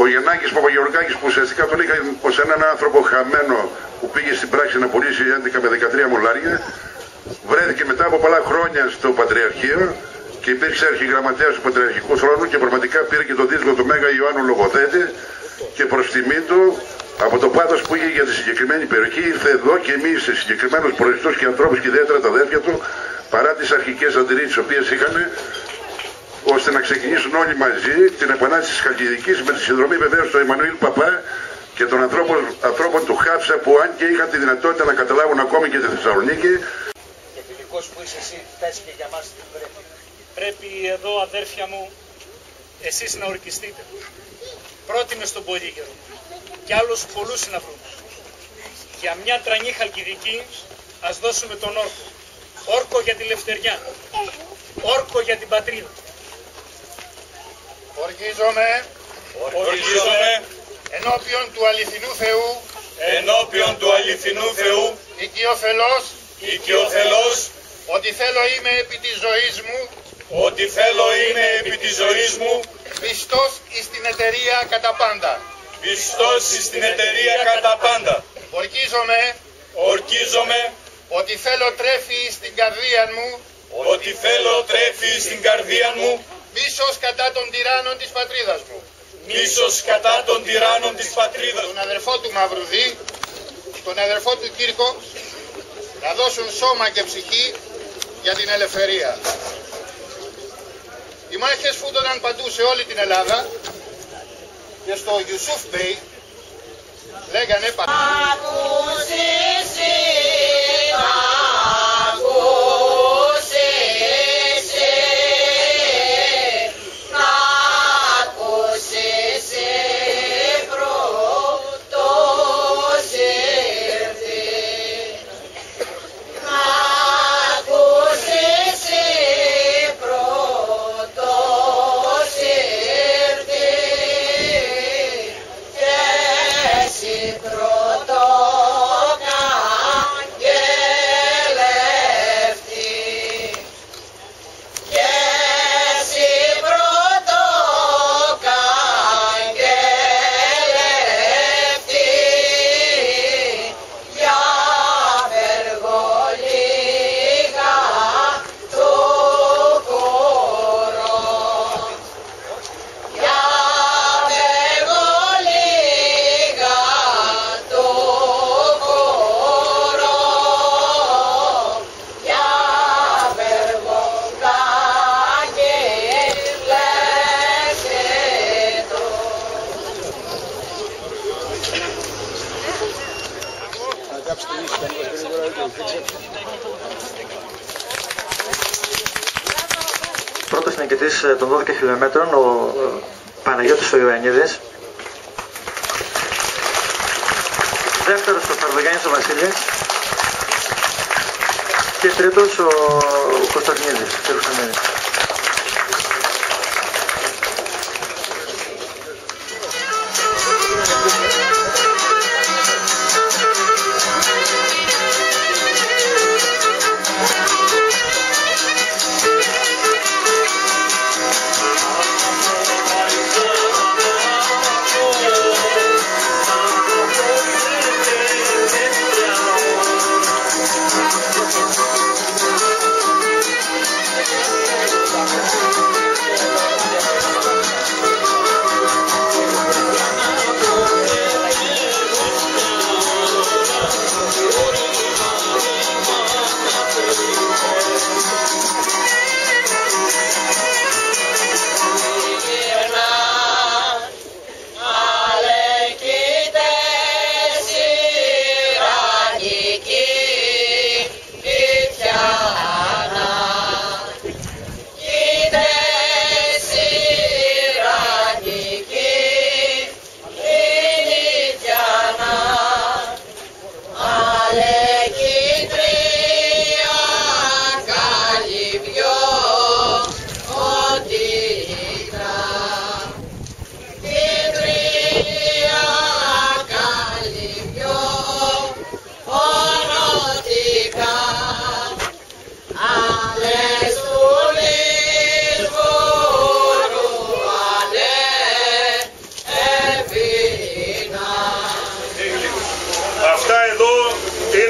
Ο Γιαννάκης Παπαγεωργάκης, που ουσιαστικά τον είχαν ως έναν άνθρωπο χαμένο που πήγε στην πράξη να πουλήσει 11 με 13 μουλάρια, βρέθηκε μετά από πολλά χρόνια στο Πατριαρχείο και υπήρξε αρχιγραμματέας του Πατριαρχικού Θρόνου και πραγματικά πήρε και τον τίτλο του Μέγα Ιωάννου Λογοθέτη και προς τιμή του, από το πάθος που είχε για τη συγκεκριμένη περιοχή, ήρθε εδώ και εμείς σε συγκεκριμένους προϊστούς και ανθρώπους και ιδιαίτερα τα αδέρφια του, παρά τις αρχικές αντιρρήσεις τις οποίες είχαν, ώστε να ξεκινήσουν όλοι μαζί την επανάσταση της Χαλκιδικής με τη συνδρομή βεβαίως του Εμμανουήλ Παπά και των ανθρώπων του Χάψα, που αν και είχαν τη δυνατότητα να καταλάβουν ακόμη και τη Θεσσαλονίκη. Και φιλικός που είσαι εσύ, θες και για μας την πρέπει. Πρέπει εδώ, αδέρφια μου, εσείς να ορκιστείτε. Πρότεινε στον Πολύγερο και άλλους πολλούς συναυρούς. Για μια τρανή Χαλκιδική ας δώσουμε τον όρκο. Όρκο για τη λευτεριά. Όρκο για την πατρίδα. Ορκίζομαι ενώπιον του αληθινού Θεού, οικειοθελώς, ότι θέλω είμαι επί της ζωής μου, πιστός εις την εταιρεία κατά πάντα. Ορκίζομαι ότι θέλω τρέφει στην καρδία μου, μίσος κατά των τυράννων της πατρίδας μου. Τον αδερφό του Μαυρουδή, τον αδερφό του Κύρκο, να δώσουν σώμα και ψυχή για την ελευθερία. Οι μάχες φούντωναν παντού σε όλη την Ελλάδα και στο Ιουσούφ Μπέι λέγανε Πρώτος νικητής των 12 χιλιόμετρων, ο Παναγιώτης ο Ιωαννίδης. Δεύτερος ο Χαρδογιάννης ο Βασίλης. Και τρίτος ο Κωνσταντινίδης.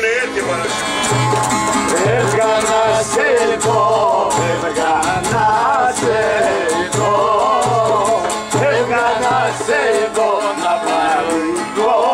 είναι έτοιμα να σε Φεύγα να σε δω, φεύγα να σε δω, φεύγα να σε δω, να παρηγορηθώ.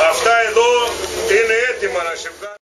Αυτά εδώ είναι έτοιμα να σε βγάλουν.